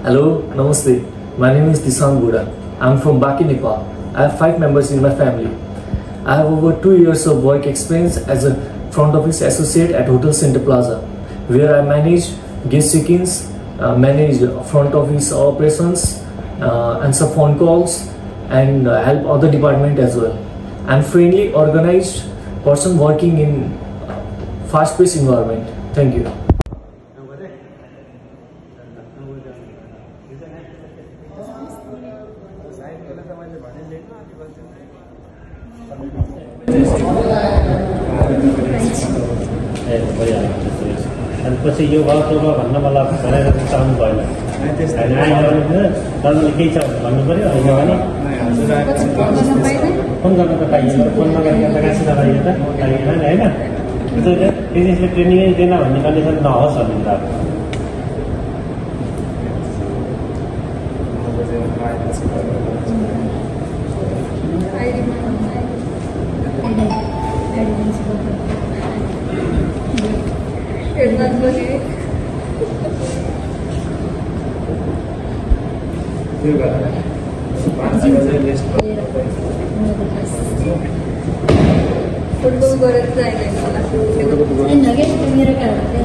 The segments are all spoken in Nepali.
Hello, Namaste. My name is Disang Buda. I'm from Baki, Nepal. I have 5 members in my family. I have over 2 years of work experience as a front office associate at Hotel Center Plaza, where I manage guest check-ins, manage front office operations, answer phone calls, and help other department as well. I'm friendly, organized person working in fast-paced environment. Thank you. And पछि यो वास्तवमा भन्न मलाई भनेर चाहनु भएन हैन आइरहनु के छ भन्नु पर्यो हैन भने फोन गर्न त पाइएन फोन नगरेर त गासी लगाइयो त पाइएन हैन त्यसले ट्रेनिङ दिन भन्ने कन्डिसन नहोस् भन्ने त फुटबॉल बरंच जायला मला लगेच मेरा काढते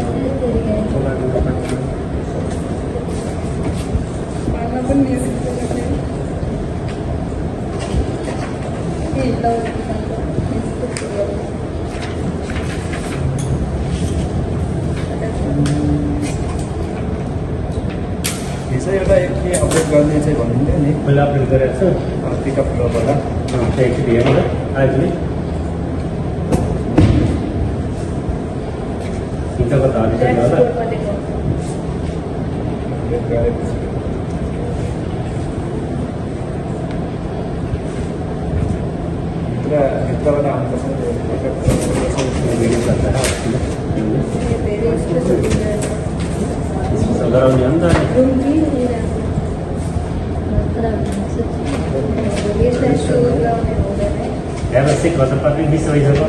मला पण एउटा एक के अपडेट गर्ने चाहिँ भन्नु नि मैले अपडेट गरेको छु पिकअप गर्दा त्यही दिएर आज नि इतको त आदि गर्दा भित्रबाट आउनुपर्छ गराउने हो नि त हेर्न सिक गर्छ पत्नी 20 भइसक्यो